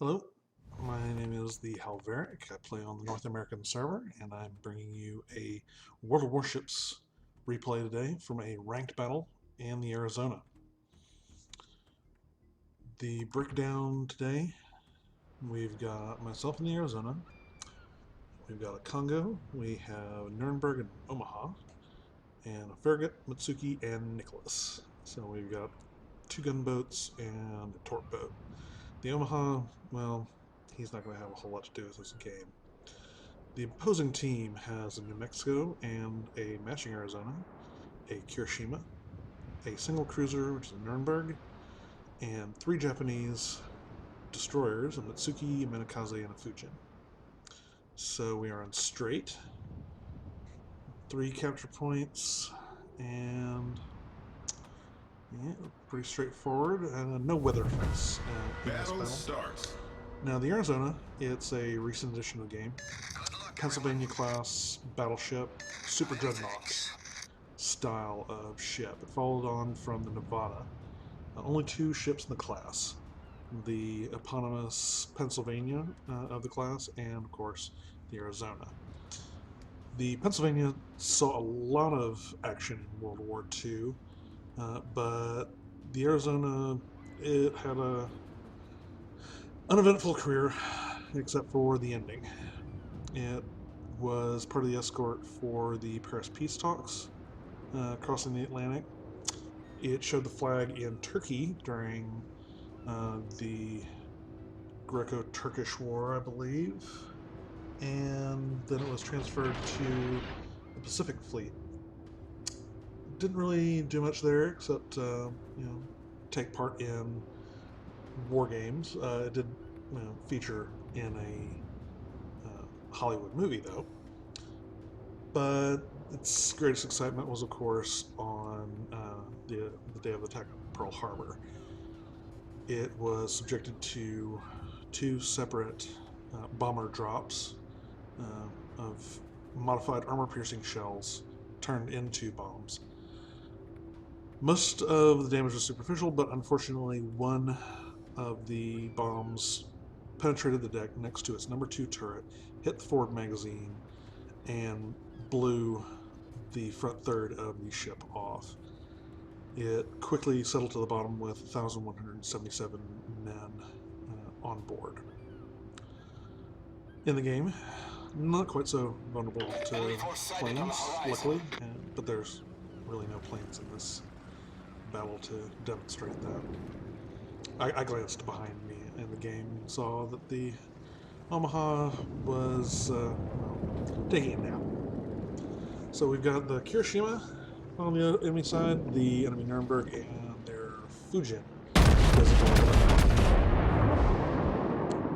Hello, my name is the Halveric. I play on the North American server, and I'm bringing you a World of Warships replay today from a ranked battle in the Arizona. The breakdown today, we've got myself in the Arizona, we've got a Congo, we have Nuremberg and Omaha, and a Farragut, Mitsuki, and Nicholas. So we've got two gunboats and a torp boat. The Omaha, well, he's not going to have a whole lot to do with this game. The opposing team has a New Mexico and a matching Arizona, a Kirishima, a single cruiser, which is a Nuremberg, and three Japanese destroyers, a Mitsuki, a Minakaze, and a Fujin. So we are on straight, 3 capture points, and yeah, pretty straightforward, and no weather effects in this battle. Starts. Now the Arizona, it's a recent addition to the game. Pennsylvania class battleship, super dreadnoughts style of ship. It followed on from the Nevada. Only 2 ships in the class. The eponymous Pennsylvania of the class, and of course the Arizona. The Pennsylvania saw a lot of action in World War II, but the Arizona, it had a uneventful career except for the ending. It was part of the escort for the Paris peace talks crossing the Atlantic. It showed the flag in Turkey during the Greco-Turkish War, I believe, and then it was transferred to the Pacific Fleet. Didn't really do much there except take part in war games. It did feature in a Hollywood movie though. But its greatest excitement was, of course, on the day of the attack on Pearl Harbor. It was subjected to 2 separate bomber drops of modified armor-piercing shells turned into bombs. Most of the damage was superficial, but unfortunately one of the bombs penetrated the deck next to its number 2 turret, hit the forward magazine, and blew the front third of the ship off. It quickly settled to the bottom with 1,177 men on board. In the game, not quite so vulnerable to planes, luckily, but there's really no planes in this battle to demonstrate that. I glanced behind me in the game and saw that the Omaha was taking a nap. So we've got the Kirishima on the enemy side, the enemy Nuremberg, and their Fujin visible.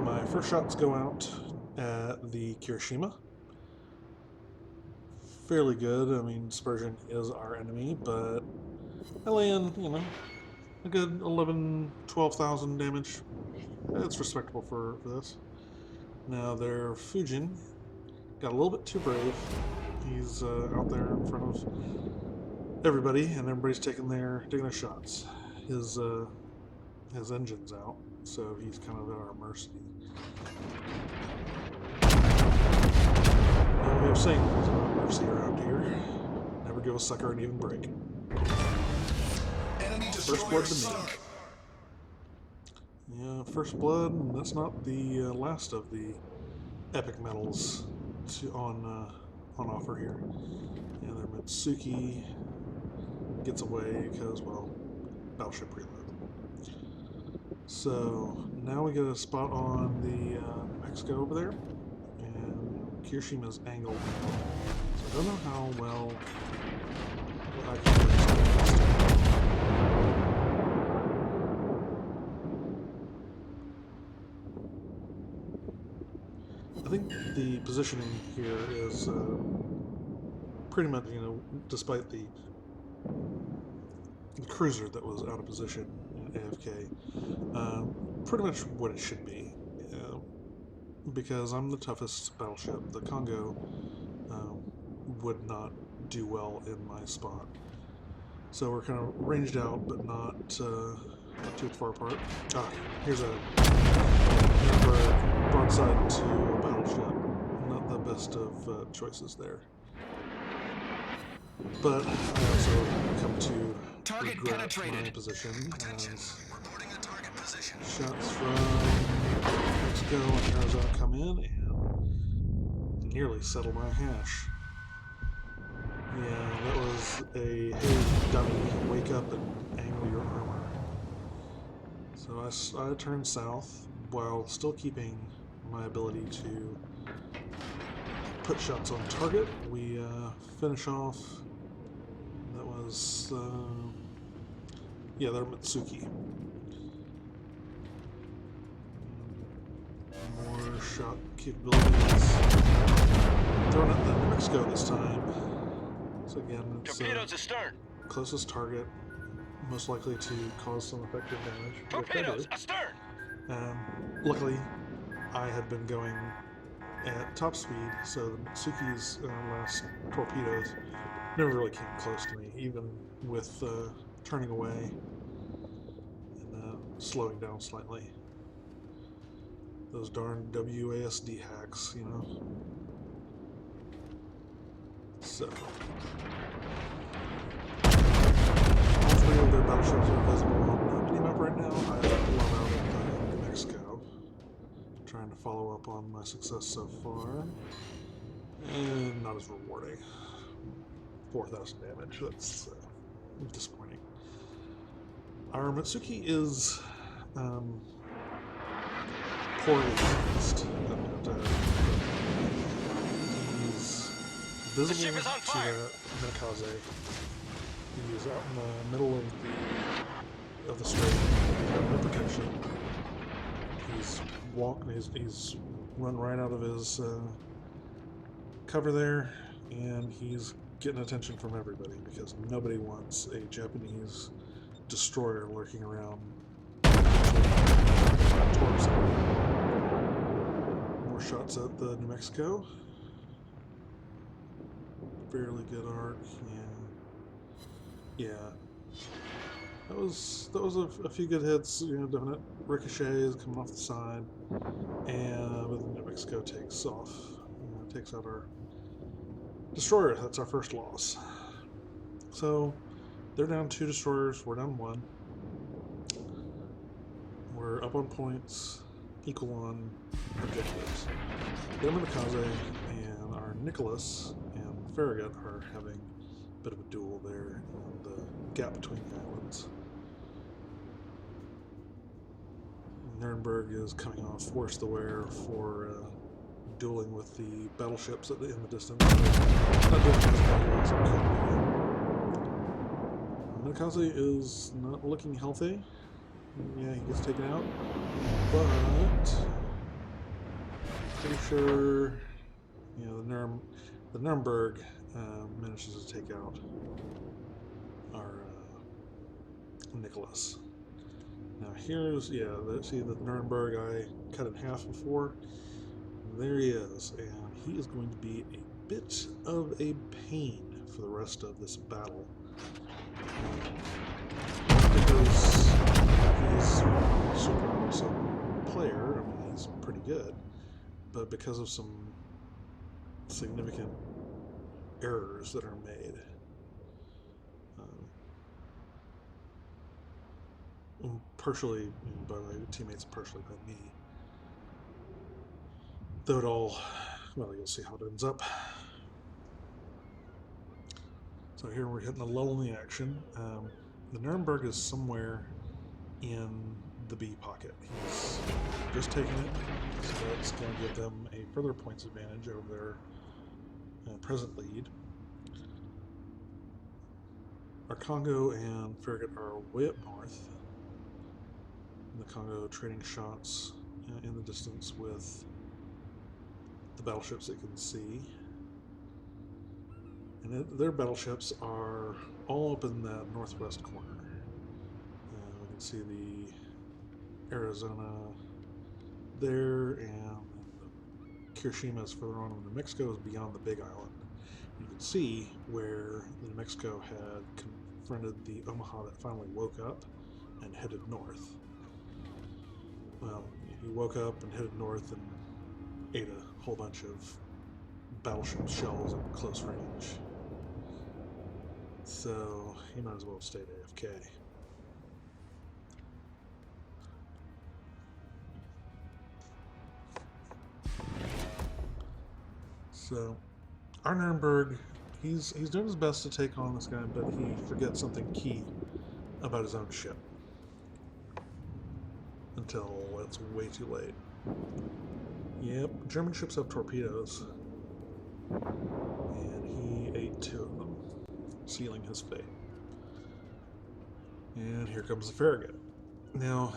My first shots go out at the Kirishima. Fairly good. I mean, Spurgeon is our enemy, but I lay in, a good 11, 12,000 damage. That's respectable for this. Now their Fujin got a little bit too brave. He's out there in front of everybody, and everybody's taking their shots. His engine's out, so he's kind of at our mercy. No way of saying there's no mercy around here. Never give a sucker an even break. First blood to me. Yeah, first blood, and that's not the last of the epic medals on offer here. And their Mitsuki gets away because, well, battleship reload. So now we get a spot on the New Mexico over there, and Kirishima's angled. So I don't know how well I can do this. I think the positioning here is pretty much, despite the cruiser that was out of position, AFK, pretty much what it should be. Because I'm the toughest battleship. The Congo would not do well in my spot. So we're kind of ranged out, but not too far apart. Here's a Nuremberg broadside to a battleship. Not the best of choices there. But I also come to regret my position as shots from Mexico and Arizona come in and nearly settle my hash. Yeah, that was a hey dummy, wake up and angle your armor. So I turned south while still keeping my ability to put shots on target. We finish off. That was yeah, they're Mitsuki. More shot capabilities. Throwing at the New Mexico this time. So again, it's torpedoes astern. Closest target, most likely to cause some effective damage. Torpedoes astern. Luckily, I had been going at top speed, so the Mitsuki's last torpedoes never really came close to me, even with turning away and slowing down slightly. Those darn WASD hacks, you know. So, all three of their battleships are visible on the minimap right now. I have one out in New Mexico, trying to follow up on my success so far, and not as rewarding. 4,000 damage. That's disappointing. Our Mitsuki is poorly used. He's visible to Minakaze. He's out in the middle of the strait. He's got no protection. He's run right out of his cover there, and he's getting attention from everybody because nobody wants a Japanese destroyer lurking around. More shots at the New Mexico. Fairly good arc, yeah. That was a few good hits, you know, definite ricochets coming off the side, and the New Mexico takes off, takes out our destroyer. That's our first loss. So they're down 2 destroyers, we're down 1. We're up on points, equal on objectives. Their Minakaze and our Nicholas and Farragut are having a bit of a duel there in the gap between the islands. Nuremberg is coming off worse the wear for dueling with the battleships in the distance. Not doing as well as Minakaze is not looking healthy. Yeah, he gets taken out, but pretty sure, you know, the Nuremberg manages to take out our Nicholas. Now here's, see the Nuremberg I cut in half before? There he is, and he is going to be a bit of a pain for the rest of this battle. Because he's a super awesome player, I mean, he's pretty good, but because of some significant errors that are made, partially by my teammates, partially by me. Though it all, well, you'll see how it ends up. So here we're hitting a lull in the action. The Nuremberg is somewhere in the B pocket. He's just taking it, so that's going to give them a further points advantage over their present lead. Our Congo and Farragut are way up north. The Congo trading shots in the distance with the battleships it can see. And their battleships are all up in that northwest corner. We can see the Arizona there, and Kirishima is further on, and New Mexico is beyond the Big Island. You can see where the New Mexico had confronted the Omaha that finally woke up and headed north. Well, he woke up and headed north and ate a whole bunch of battleship shells at close range. So he might as well have stayed AFK. So our Nuremberg, he's doing his best to take on this guy, but he forgets something key about his own ship. Until it's way too late. Yep, German ships have torpedoes. And he ate 2 of them, sealing his fate. And here comes the Farragut. Now,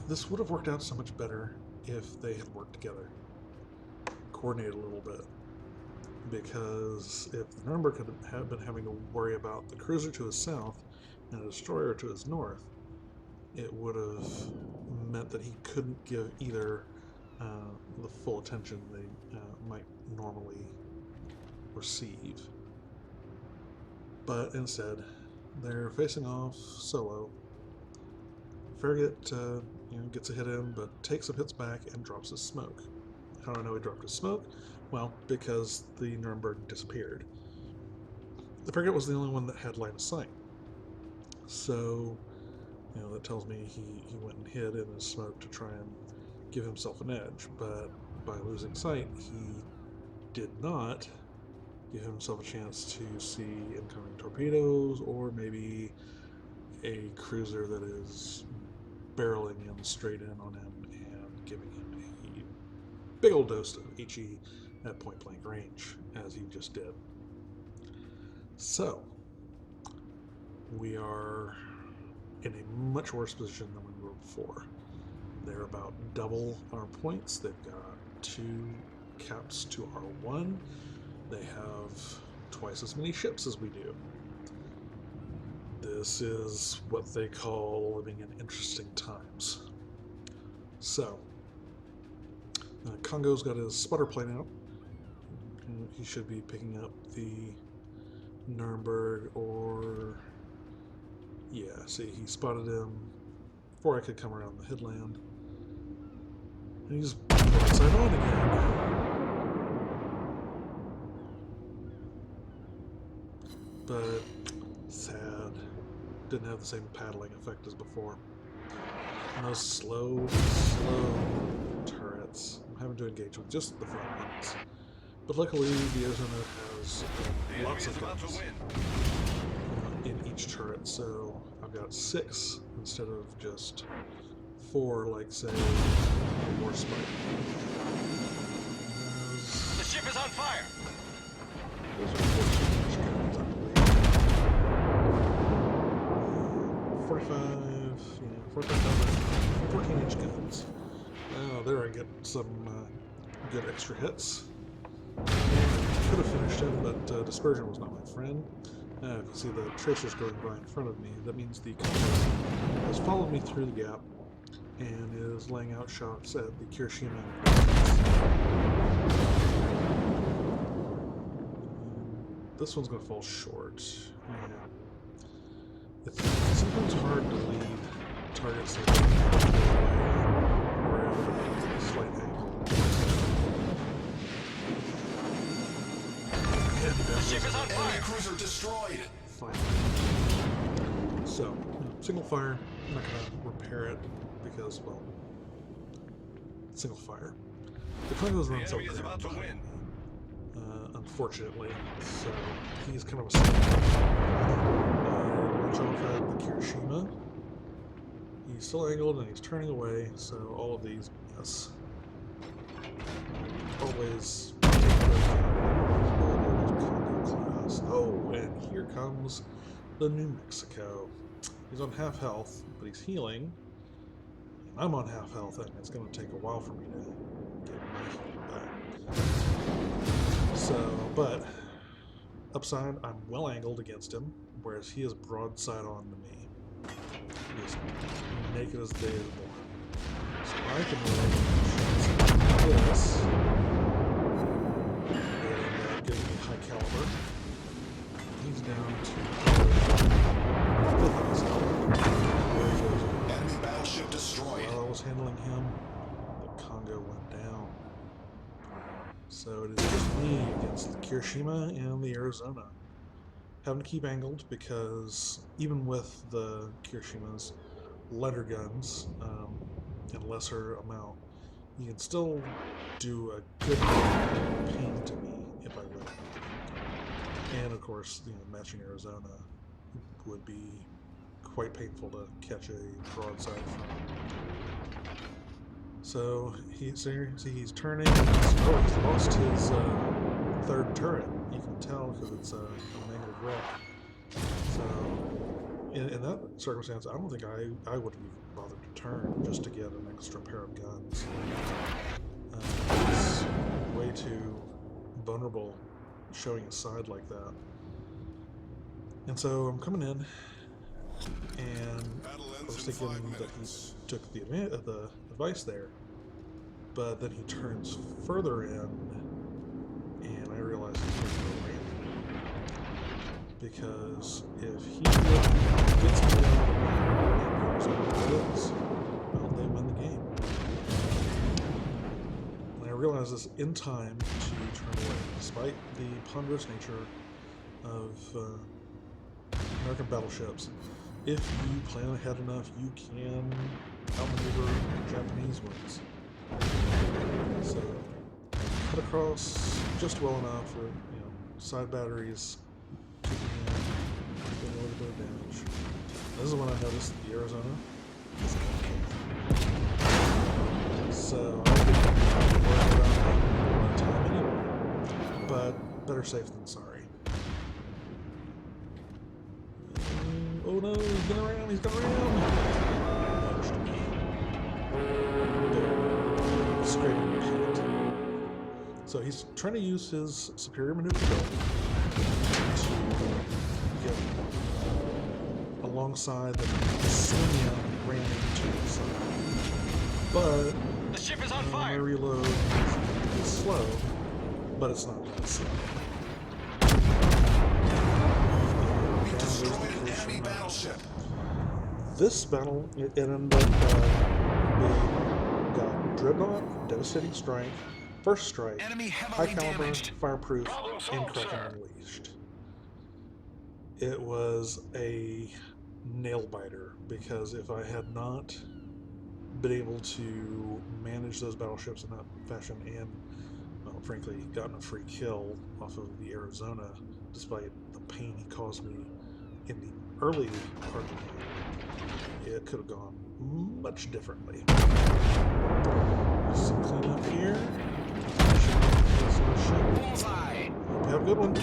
this would have worked out so much better if they had worked together. Coordinated a little bit. Because if the Nuremberg had been having to worry about the cruiser to his south and a destroyer to his north, it would have meant that he couldn't give either the full attention they might normally receive. But instead, they're facing off solo. Farragut gets a hit in, but takes some hits back and drops his smoke. How do I know he dropped his smoke? Well, because the Nuremberg disappeared. The Farragut was the only one that had line of sight. So, that tells me he went and hid in his smoke to try and give himself an edge. But by losing sight, he did not give himself a chance to see incoming torpedoes or maybe a cruiser that is barreling in straight in on him and giving him a big old dose of HE at point blank range, as he just did. So, we are in a much worse position than we were before. They're about double our points. They've got 2 caps to our 1. They have twice as many ships as we do. This is what they call living in interesting times. So, Congo's got his sputter plane out. He should be picking up the Nuremberg, or yeah, see, he spotted him before I could come around the headland. And he's broadside on again. But sad. Didn't have the same paddling effect as before. And those slow turrets I'm having to engage with just the front ones. But luckily, the Arizona has lots of guns in each turret, so I've got 6 instead of just 4, like, say, a war spike. The ship is on fire! Those are 14-inch guns, I believe. 14-inch guns. Oh, there I get some good extra hits. Could have finished him, but dispersion was not my friend. If you see the tracers going by in front of me, that means the compass has followed me through the gap and is laying out shots at the Kirishima. This one's going to fall short. Yeah. It's sometimes hard to lead targets that are at a slight angle. The ship is on fire! Enemy cruiser destroyed! Finally. So, single fire. I'm not going to repair it because, well, single fire. The Congo's run so about to win. Unfortunately, so he's kind of a single. Watch off at the Kirishima. He's still angled and he's turning away, so all of these, yes. Always class. Oh, and here comes the New Mexico. He's on half health, but he's healing. And I'm on half health, and it's going to take a while for me to get my healing back. So, but upside, I'm well angled against him, whereas he is broadside on to me. He is naked as the day is born. So I can really this. And giving me high caliber. He's down to the highest caliber. Enemy battleship destroyed. Congo went down. So it is just me against the Kirishima and the Arizona. Having to keep angled because even with the Kirishima's lighter guns in lesser amount, you can still do a good amount of pain to me if I let it. And of course, matching Arizona would be quite painful to catch a broadside from. So he's turning. He's lost his third turret. You can tell because it's an angled wreck. So in that circumstance, I don't think I would have even bothered to turn just to get an extra pair of guns. It's way too vulnerable showing his side like that. And so I'm coming in, and I was thinking that he took the advice there, but then he turns further in, and I realize he's going to go around. Because if he gets me down and wins, well, they win the game. And I realize this in time to turn away, despite the ponderous nature of American battleships. If you plan ahead enough, you can outmaneuver Japanese wings. So, cut across just well enough for side batteries keeping doing a little bit of damage. This is when I noticed the Arizona is okay. So I didn't worry about that time anyway. But better safe than sorry. Oh no, he's going around, he's going around! There. Scraping paint. So he's trying to use his superior maneuverability to get alongside the swing in, ram into the side. But The ship is on my fire! reload is slow, but it's not that slow. Enemy battleship. This battle, it ended up being got Dreadnought, Devastating Strike, First Strike, Enemy High heavily Caliber, damaged. Fireproof, Problem and solved, Kraken sir. Unleashed. It was a nail biter because if I had not been able to manage those battleships in that fashion and, well, frankly, gotten a free kill off of the Arizona, despite the pain he caused me in the early part of the game, it could have gone much differently. Some cleanup here. Bullseye. Have a good one.